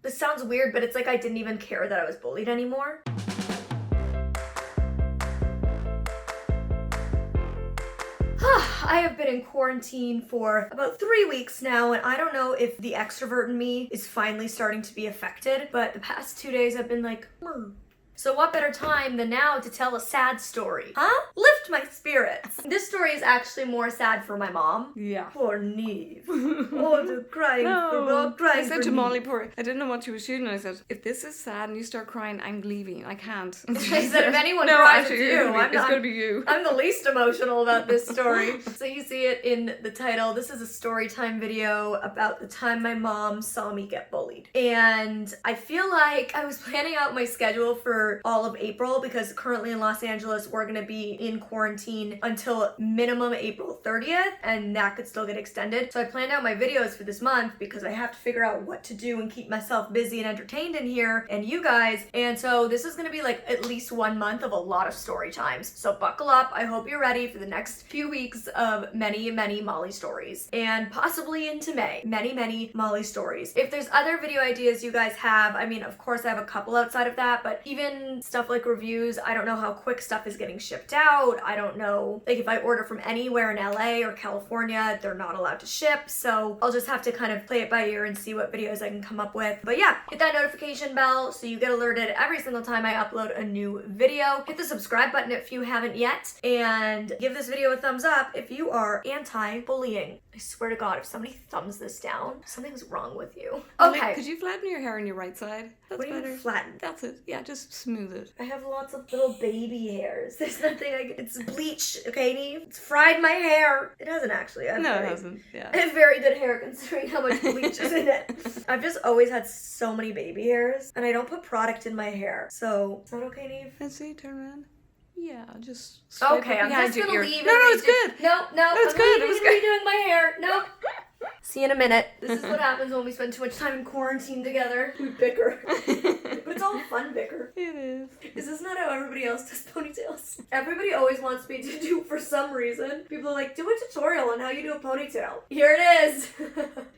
This sounds weird, but it's like I didn't even care that I was bullied anymore. I have been in quarantine for about 3 weeks now, and I don't know if the extrovert in me is finally starting to be affected, but the past 2 days I've been like, So what better time than now to tell a sad story? Huh? Lift my spirits. This story is actually more sad for my mom. Yeah. Poor Neve. Oh, they're crying I said to Molly, Neve. I didn't know what she was shooting. I said, if this is sad and you start crying, I'm leaving. I can't. She said, if anyone no, cries, actually, it's you. it's going to be you. I'm the least emotional about this story. So you see it in the title. This is a story time video about the time my mom saw me get bullied. And I feel like I was planning out my schedule for all of April because currently in Los Angeles, we're going to be in quarantine until minimum April 30th, and that could still get extended. So I planned out my videos for this month because I have to figure out what to do and keep myself busy and entertained in here and you guys. And so this is going to be like at least 1 month of a lot of story times. So buckle up. I hope you're ready for the next few weeks of many, many Molly stories, and possibly into May. Many, many Molly stories. If there's other video ideas you guys have, I mean, of course I have a couple outside of that, but even stuff like reviews, I don't know how quick stuff is getting shipped out. I don't know, like if I order from anywhere in LA or California, they're not allowed to ship. So I'll just have to kind of play it by ear and see what videos I can come up with. But yeah, hit that notification bell so you get alerted every single time I upload a new video. Hit the subscribe button if you haven't yet, and give this video a thumbs up if you are anti-bullying. I swear to God, if somebody thumbs this down, something's wrong with you. Okay. Could you flatten your hair on your right side? That's what do you better. mean flatten? That's it. Yeah, just smooth it. I have lots of little baby hairs. There's nothing it's bleach, okay, Neve? It's fried my hair. It hasn't actually. It hasn't. Yeah. I have very good hair considering how much bleach is in it. I've just always had so many baby hairs, and I don't put product in my hair. So, is that okay, Neve? Let's see, turn around. Yeah, just okay, I'm just gonna leave. No, it's good. No, it's good. It was good. Redoing my hair. No. See you in a minute. This is what happens when we spend too much time in quarantine together. We bicker. But it's all fun bicker. It is. Is this not how everybody else does ponytails? Everybody always wants me to do, for some reason. People are like, do a tutorial on how you do a ponytail. Here it is.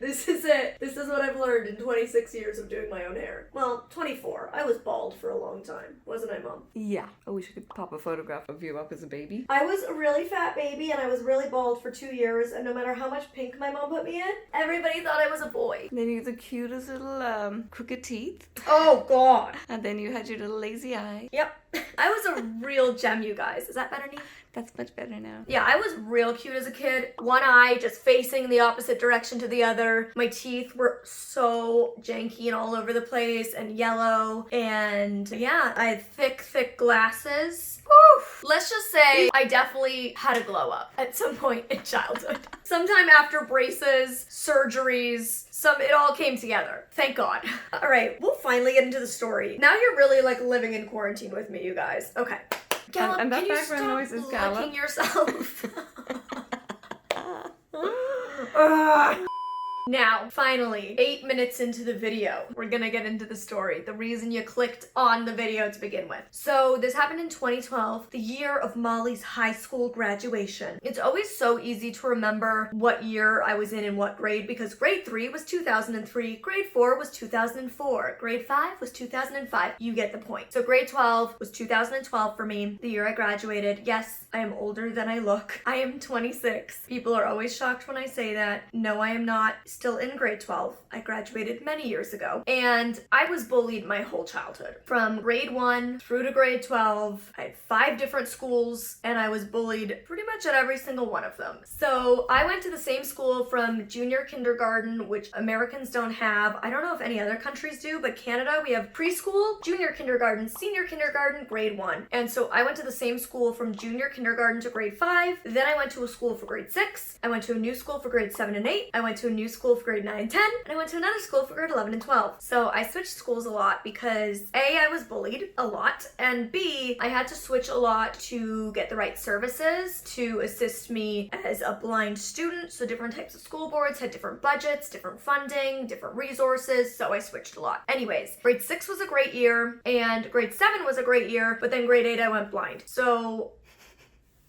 This is it. This is what I've learned in 26 years of doing my own hair. Well, 24. I was bald for a long time. Wasn't I, Mom? Yeah. I wish I could pop a photograph of you up as a baby. I was a really fat baby and I was really bald for 2 years, and no matter how much pink my mom put me in, everybody thought I was a boy. And then you had the cutest little crooked teeth. Oh, God. And then you had your little lazy eye. Yep. I was a real gem, you guys. Is that better, Neve? That's much better now. Yeah, I was real cute as a kid. One eye just facing the opposite direction to the other. My teeth were so janky and all over the place and yellow. And yeah, I had thick glasses. Oof. Let's just say I definitely had a glow up at some point in childhood. Sometime after braces, surgeries, it all came together. Thank God. All right, we'll finally get into the story. Now you're really like living in quarantine with me, you guys. Okay. Gallop, and that can you background stop noise is Gallop. licking yourself? Now, finally, 8 minutes into the video, we're gonna get into the story, the reason you clicked on the video to begin with. So this happened in 2012, the year of Molly's high school graduation. It's always so easy to remember what year I was in what grade, because grade 3 was 2003, grade 4 was 2004, grade 5 was 2005. You get the point. So grade 12 was 2012 for me, the year I graduated. Yes, I am older than I look. I am 26. People are always shocked when I say that. No, I am not. Still in grade 12. I graduated many years ago. And I was bullied my whole childhood. From grade 1 through to grade 12. I had 5 different schools, and I was bullied pretty much at every single one of them. So I went to the same school from junior kindergarten, which Americans don't have. I don't know if any other countries do, but Canada, we have preschool, junior kindergarten, senior kindergarten, grade 1. And so I went to the same school from junior kindergarten to grade 5. Then I went to a school for grade 6. I went to a new school for grade 7 and 8. I went to a new school for grade 9 and 10, and I went to another school for grade 11 and 12. So I switched schools a lot because A, I was bullied a lot, and B, I had to switch a lot to get the right services to assist me as a blind student. So different types of school boards had different budgets, different funding, different resources, so I switched a lot. Anyways, grade 6 was a great year, and grade 7 was a great year, but then grade 8 I went blind. So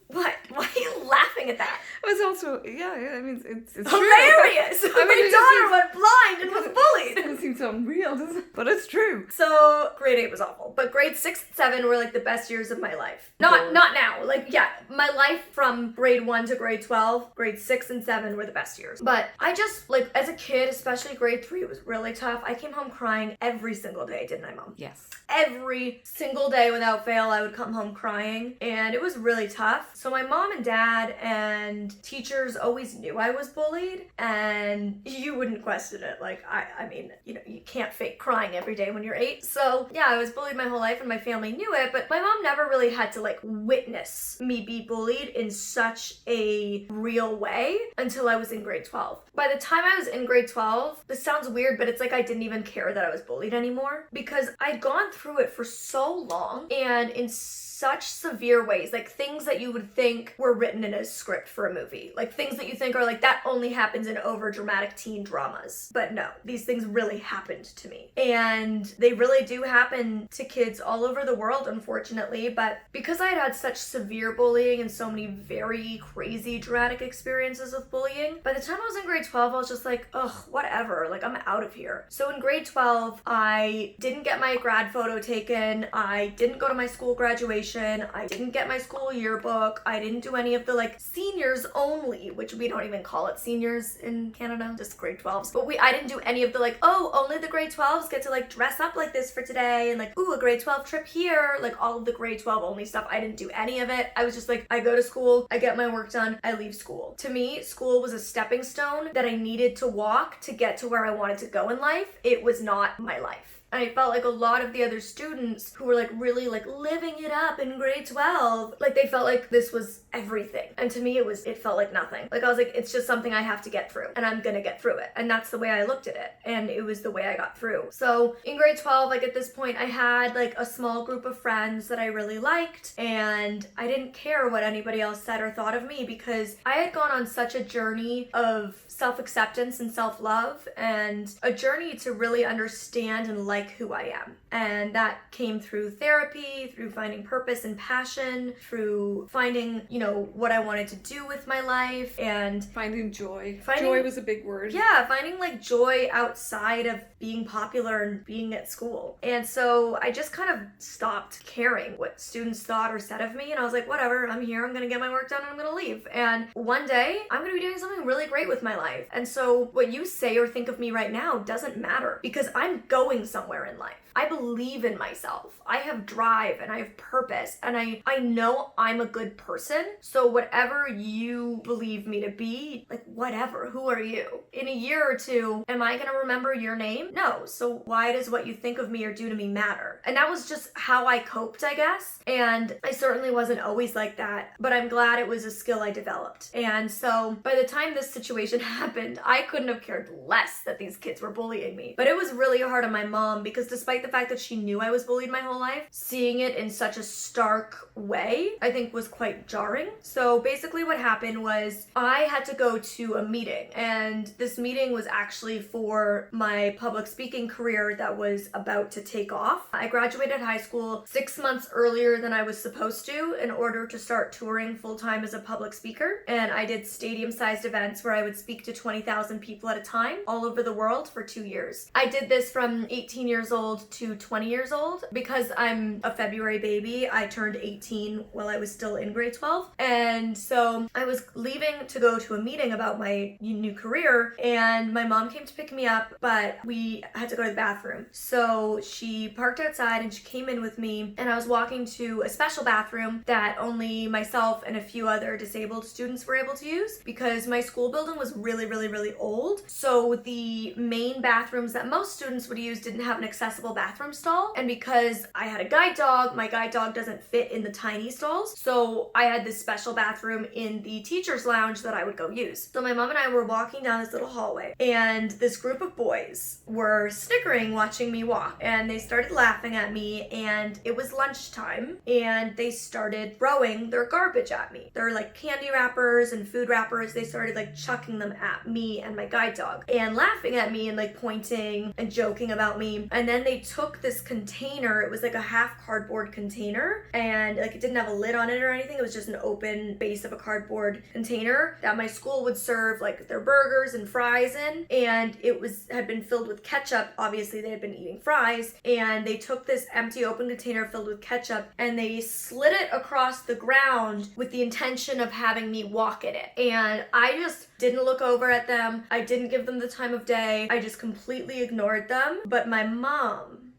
What? Why are you laughing at that? It was also, yeah, I mean, it's true. Hilarious! My it daughter went blind and was It bullied! doesn't seem so unreal, does it? But it's true. So grade 8 was awful, but grade 6 and 7 were like the best years of my life. Not now, like yeah, my life from grade 1 to grade 12, grade 6 and 7 were the best years. But I just, like, as a kid, especially grade 3, it was really tough. I came home crying every single day, didn't I, Mom? Yes. Every single day without fail, I would come home crying, and it was really tough. So my mom and dad and teachers always knew I was bullied, and you wouldn't question it. Like, I mean, you know, you can't fake crying every day when you're 8. So yeah, I was bullied my whole life, and my family knew it, but my mom never really had to, like, witness me be bullied in such a real way until I was in grade 12. By the time I was in grade 12, this sounds weird, but it's like I didn't even care that I was bullied anymore, because I'd gone through it for so long and in such severe ways, like things that you would think were written in a script for a movie, like things that you think are like, that only happens in over dramatic teen dramas. But no, these things really happened to me, and they really do happen to kids all over the world, unfortunately. But because I had such severe bullying and so many very crazy dramatic experiences with bullying, by the time I was in grade 12, I was just like, ugh, whatever, like, I'm out of here. So in grade 12, I didn't get my grad photo taken, I didn't go to my school graduation, I didn't get my school yearbook, I didn't do any of the, like, seniors only, which we don't even call it seniors in Canada, just grade 12s. But I didn't do any of the, like, oh, only the grade 12s get to, like, dress up like this for today, and like, ooh, a grade 12 trip here, like all of the grade 12 only stuff. I didn't do any of it. I was just like, I go to school, I get my work done, I leave school. To me, school was a stepping stone that I needed to walk to get to where I wanted to go in life. It was not my life. And I felt like a lot of the other students who were like really like living it up in grade 12, like they felt like this was everything. And to me, it felt like nothing. Like I was like, it's just something I have to get through, and I'm gonna get through it. And that's the way I looked at it. And it was the way I got through. So in grade 12, like at this point, I had like a small group of friends that I really liked, and I didn't care what anybody else said or thought of me, because I had gone on such a journey of self-acceptance and self-love, and a journey to really understand and like who I am. And that came through therapy, through finding purpose and passion, through finding, you know, what I wanted to do with my life, and finding joy. Joy was a big word. Yeah, finding like joy outside of being popular and being at school. And so I just kind of stopped caring what students thought or said of me, and I was like, whatever, I'm here, I'm gonna get my work done, and I'm gonna leave. And one day I'm gonna be doing something really great with my life. And so what you say or think of me right now doesn't matter, because I'm going somewhere in life. I believe in myself. I have drive and I have purpose, and I know I'm a good person. So whatever you believe me to be, like whatever, who are you? In a year or two, am I gonna remember your name? No. So why does what you think of me or do to me matter? And that was just how I coped, I guess. And I certainly wasn't always like that, but I'm glad it was a skill I developed. And so by the time this situation happened, I couldn't have cared less that these kids were bullying me. But it was really hard on my mom, because despite the fact that she knew I was bullied my whole life, seeing it in such a stark way, I think was quite jarring. So basically what happened was I had to go to a meeting, and this meeting was actually for my public speaking career that was about to take off. I graduated high school 6 months earlier than I was supposed to in order to start touring full-time as a public speaker, and I did stadium-sized events where I would speak to 20,000 people at a time all over the world for 2 years. I did this from 18 years old to 20 years old. Because I'm a February baby, I turned 18 while I was still in grade 12. And so I was leaving to go to a meeting about my new career, and my mom came to pick me up, but we had to go to the bathroom. So she parked outside and she came in with me, and I was walking to a special bathroom that only myself and a few other disabled students were able to use, because my school building was really, really, really old. So the main bathrooms that most students would use didn't have an accessible bathroom stall, and because I had a guide dog, my guide dog doesn't fit in the tiny stalls, so I had this special bathroom in the teacher's lounge that I would go use. So my mom and I were walking down this little hallway, and this group of boys were snickering watching me walk, and they started laughing at me, and it was lunchtime, and they started throwing their garbage at me. They're like candy wrappers and food wrappers. They started like chucking them at me and my guide dog, and laughing at me and like pointing and joking about me. And then they took this container, it was like a half cardboard container, and like it didn't have a lid on it or anything, it was just an open base of a cardboard container that my school would serve like their burgers and fries in, and it had been filled with ketchup. Obviously they had been eating fries, and they took this empty open container filled with ketchup and they slid it across the ground with the intention of having me walk in it. And I just didn't look over at them. I didn't give them the time of day. I just completely ignored them. But my mom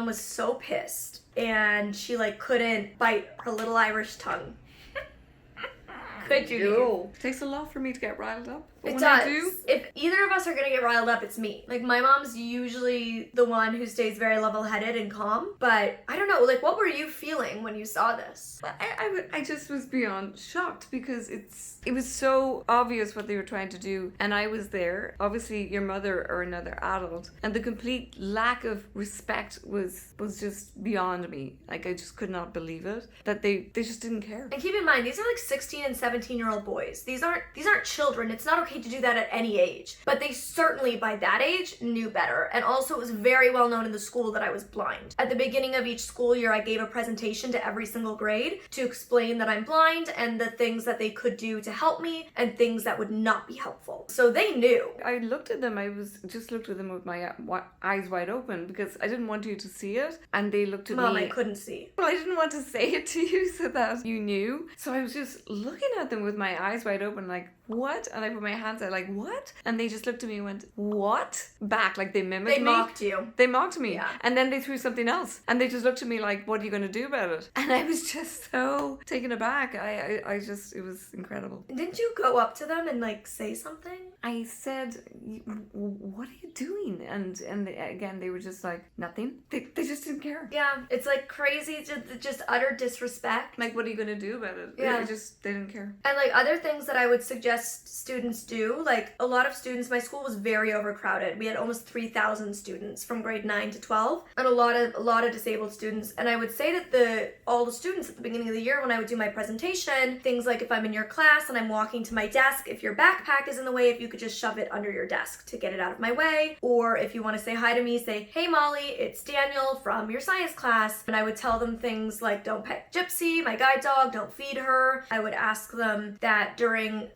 was so pissed, and she like couldn't bite her little Irish tongue. Could you? No. It takes a lot for me to get riled up. But It when does. I do, If either of us are gonna get riled up, it's me. Like, my mom's usually the one who stays very level-headed and calm, but I don't know, like, what were you feeling when you saw this? I just was beyond shocked because it was so obvious what they were trying to do, and I was there. Obviously, your mother or another adult, and the complete lack of respect was just beyond me. Like, I just could not believe it that they just didn't care. And keep in mind, these are like 16 and 17-year-old boys. These aren't children. It's not okay to do that at any age. But they certainly, by that age, knew better. And also, it was very well known in the school that I was blind. At the beginning of each school year, I gave a presentation to every single grade to explain that I'm blind and the things that they could do to help me and things that would not be helpful. So they knew. I looked at them. I just looked at them with my eyes wide open because I didn't want you to see it, and they looked at Mom, me. I couldn't see. Well, I didn't want to say it to you so that you knew. So I was just looking at them with my eyes wide open, like, what? And I put my hands out, like, what? And they just looked at me and went, what? Back, like they mimicked me. They mocked you. They mocked me. Yeah. And then they threw something else. And they just looked at me like, what are you going to do about it? And I was just so taken aback. I just, it was incredible. Didn't you go up to them and like say something? I said, what are you doing? And again, they were just like, nothing. They just didn't care. Yeah, it's like crazy, just utter disrespect. Like, what are you going to do about it? Yeah. They didn't care. And like other things that I would suggest students do, like a lot of students, my school was very overcrowded. We had almost 3,000 students from grade 9 to 12, and a lot of disabled students. And I would say that all the students at the beginning of the year when I would do my presentation, things like if I'm in your class and I'm walking to my desk, if your backpack is in the way, if you could just shove it under your desk to get it out of my way. Or if you want to say hi to me, say, hey Molly, it's Daniel from your science class. And I would tell them things like, don't pet Gypsy, my guide dog, don't feed her. I would ask them that during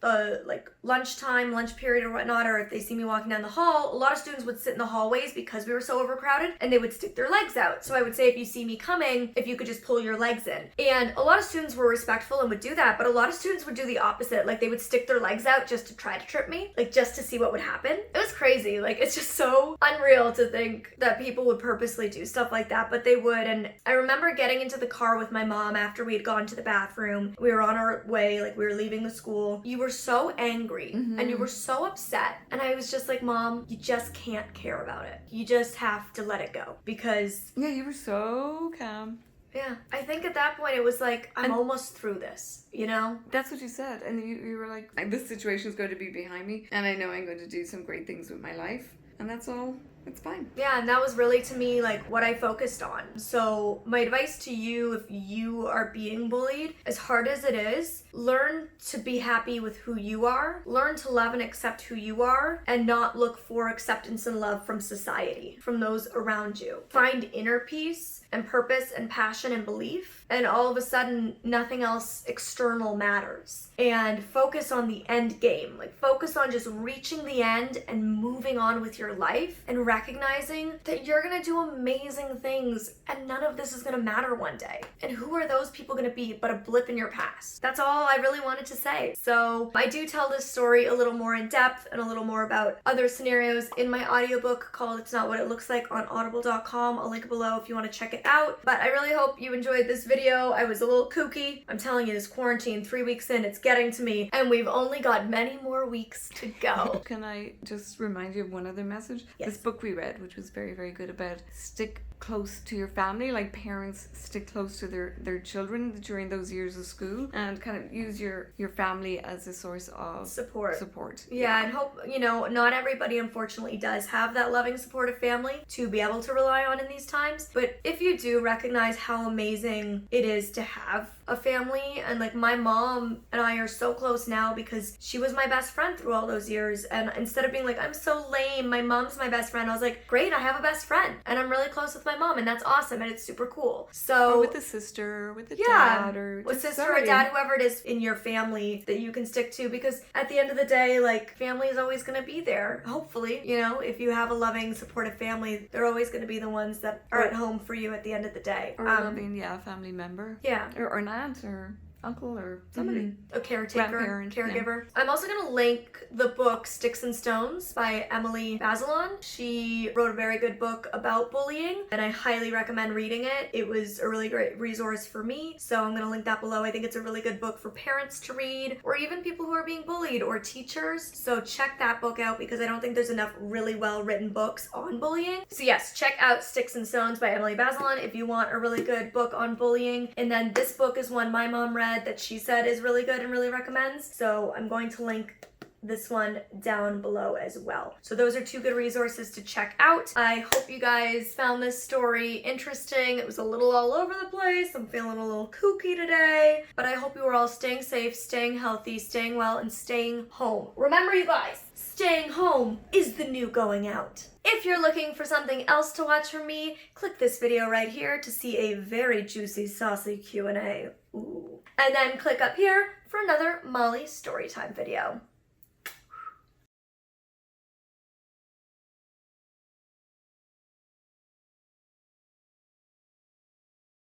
like lunchtime, lunch period or whatnot, or if they see me walking down the hall, a lot of students would sit in the hallways because we were so overcrowded, and they would stick their legs out. So I would say, if you see me coming, if you could just pull your legs in. And a lot of students were respectful and would do that, but a lot of students would do the opposite. Like, they would stick their legs out just to try to trip me, like just to see what would happen. It was crazy. Like, it's just so unreal to think that people would purposely do stuff like that, but they would. And I remember getting into the car with my mom after we had gone to the bathroom. We were on our way, like we were leaving the school. You were so angry and you were so upset. And I was just like, Mom, you just can't care about it. You just have to let it go, because... Yeah, you were so calm. Yeah, I think at that point it was like, I'm almost through this, you know? That's what you said. And you were like, this situation is going to be behind me, and I know I'm going to do some great things with my life. And that's all. It's fine. Yeah, and that was really, to me, like what I focused on. So my advice to you, if you are being bullied, as hard as it is, learn to be happy with who you are. Learn to love and accept who you are, and not look for acceptance and love from society, from those around you. Find inner peace and purpose and passion and belief, and all of a sudden nothing else external matters. And focus on the end game. Like, focus on just reaching the end and moving on with your life, and recognizing that you're gonna do amazing things, and none of this is gonna matter one day. And who are those people gonna be but a blip in your past? That's all I really wanted to say. So I do tell this story a little more in depth and a little more about other scenarios in my audiobook called It's Not What It Looks Like on audible.com. I'll link it below if you want to check it out. But I really hope you enjoyed this video. I was a little kooky. I'm telling you, this quarantine, 3 weeks in, it's getting to me, and we've only got many more weeks to go. Can I just remind you of one other message? Yes. This book we read, which was very, very good, about stick close to your family, like parents stick close to their children during those years of school, and kind of use your family as a source of support. Yeah, and hope, you know, not everybody unfortunately does have that loving, supportive family to be able to rely on in these times, but if you do, recognize how amazing it is to have a family, and like my mom and I are so close now because she was my best friend through all those years. And instead of being like, I'm so lame, my mom's my best friend, I was like, great, I have a best friend and I'm really close with my mom, and that's awesome and it's super cool. So or with a sister, or with a dad, or with just sister or dad, whoever it is in your family that you can stick to, because at the end of the day, like, family is always going to be there. Hopefully, you know, if you have a loving, supportive family, they're always going to be the ones that are at home for you at the end of the day. Or a loving, family member. Yeah. Or an aunt, or uncle, or somebody. A caretaker, Grandparent, caregiver. Yeah. I'm also going to link the book Sticks and Stones by Emily Bazelon. She wrote a very good book about bullying, and I highly recommend reading it. It was a really great resource for me, so I'm going to link that below. I think it's a really good book for parents to read, or even people who are being bullied, or teachers. So check that book out, because I don't think there's enough really well-written books on bullying. So yes, check out Sticks and Stones by Emily Bazelon if you want a really good book on bullying. And then this book is one my mom read that she said is really good and really recommends. So I'm going to link this one down below as well. So those are two good resources to check out. I hope you guys found this story interesting. It was a little all over the place. I'm feeling a little kooky today, but I hope you are all staying safe, staying healthy, staying well, and staying home. Remember, you guys, staying home is the new going out. If you're looking for something else to watch from me, click this video right here to see a very juicy, saucy Q&A. Ooh. And then click up here for another Molly Storytime video.